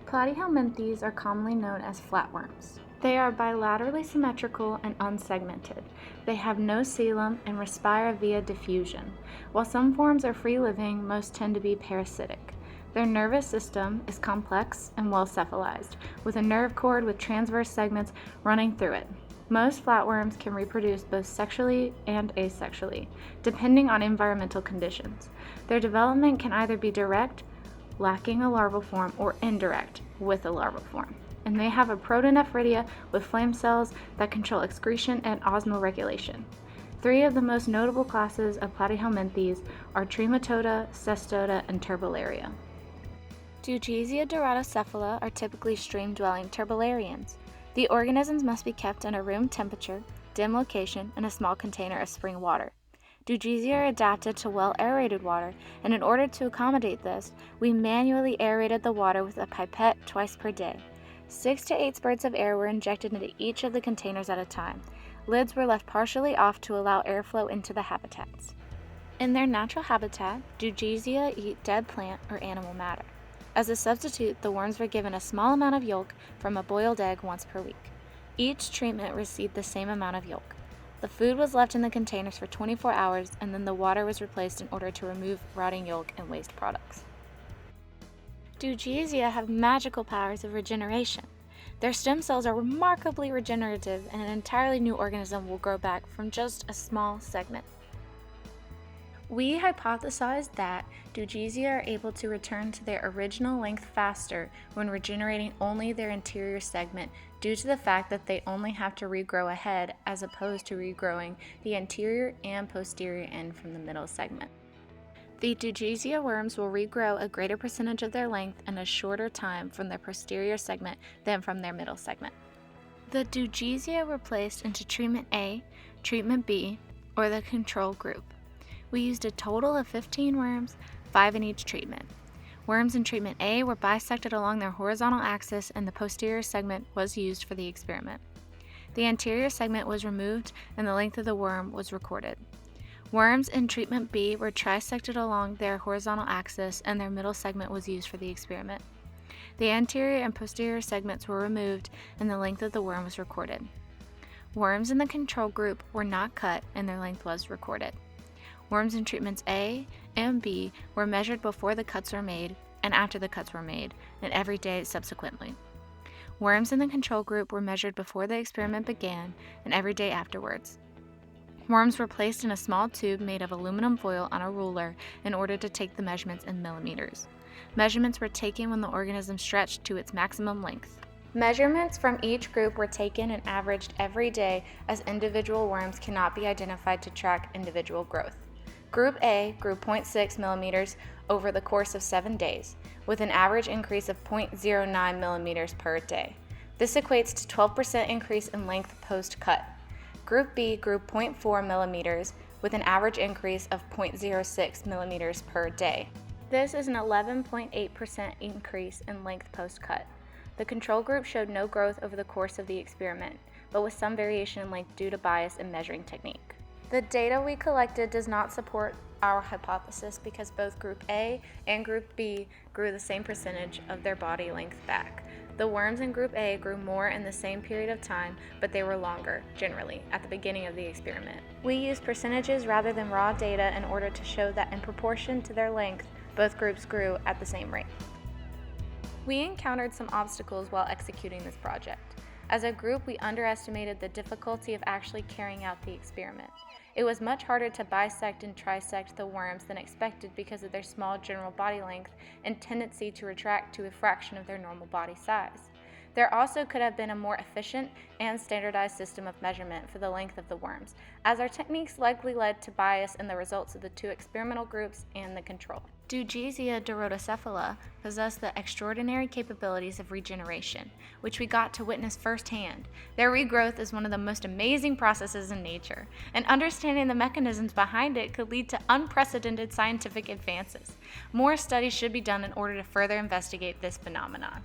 Platyhelminthes are commonly known as flatworms. They are bilaterally symmetrical and unsegmented. They have no coelom and respire via diffusion. While some forms are free-living, most tend to be parasitic. Their nervous system is complex and well-cephalized, with a nerve cord with transverse segments running through it. Most flatworms can reproduce both sexually and asexually, depending on environmental conditions. Their development can either be direct, lacking a larval form, or indirect, with a larval form. And they have a protonephridia with flame cells that control excretion and osmoregulation. Three of the most notable classes of Platyhelminthes are Trematode, Cestode, and Turbolaria. Dugesia doratocephala are typically stream-dwelling turbularians. The organisms must be kept in a room temperature, dim location, and a small container of spring water. Dugesia are adapted to well-aerated water, and in order to accommodate this, we manually aerated the water with a pipette twice per day. 6 to 8 spurts of air were injected into each of the containers at a time. Lids were left partially off to allow airflow into the habitats. In their natural habitat, Dugesia eat dead plant or animal matter. As a substitute, the worms were given a small amount of yolk from a boiled egg once per week. Each treatment received the same amount of yolk. The food was left in the containers for 24 hours, and then the water was replaced in order to remove rotting yolk and waste products. Dugesia have magical powers of regeneration. Their stem cells are remarkably regenerative, and an entirely new organism will grow back from just a small segment. We hypothesized that Dugesia are able to return to their original length faster when regenerating only their interior segment due to the fact that they only have to regrow a head as opposed to regrowing the anterior and posterior end from the middle segment. The Dugesia worms will regrow a greater percentage of their length in a shorter time from their posterior segment than from their middle segment. The Dugesia were placed into Treatment A, Treatment B, or the control group. We used a total of 15 worms, 5 in each treatment. Worms in Treatment A were bisected along their horizontal axis, and the posterior segment was used for the experiment. The anterior segment was removed and the length of the worm was recorded. Worms in Treatment B were trisected along their horizontal axis, and their middle segment was used for the experiment. The anterior and posterior segments were removed and the length of the worm was recorded. Worms in the control group were not cut and their length was recorded. Worms in treatments A and B were measured before the cuts were made and after the cuts were made, and every day subsequently. Worms in the control group were measured before the experiment began and every day afterwards. Worms were placed in a small tube made of aluminum foil on a ruler in order to take the measurements in millimeters. Measurements were taken when the organism stretched to its maximum length. Measurements from each group were taken and averaged every day, as individual worms cannot be identified to track individual growth. Group A grew 0.6 millimeters over the course of 7 days, with an average increase of 0.09 millimeters per day. This equates to 12% increase in length post-cut. Group B grew 0.4 millimeters, with an average increase of 0.06 millimeters per day. This is an 11.8% increase in length post-cut. The control group showed no growth over the course of the experiment, but with some variation in length due to bias in measuring technique. The data we collected does not support our hypothesis because both Group A and Group B grew the same percentage of their body length back. The worms in Group A grew more in the same period of time, but they were longer, generally, at the beginning of the experiment. We used percentages rather than raw data in order to show that in proportion to their length, both groups grew at the same rate. We encountered some obstacles while executing this project. As a group, we underestimated the difficulty of actually carrying out the experiment. It was much harder to bisect and trisect the worms than expected because of their small general body length and tendency to retract to a fraction of their normal body size. There also could have been a more efficient and standardized system of measurement for the length of the worms, as our techniques likely led to bias in the results of the two experimental groups and the control. Dugesia doratocephala possess the extraordinary capabilities of regeneration, which we got to witness firsthand. Their regrowth is one of the most amazing processes in nature, and understanding the mechanisms behind it could lead to unprecedented scientific advances. More studies should be done in order to further investigate this phenomenon.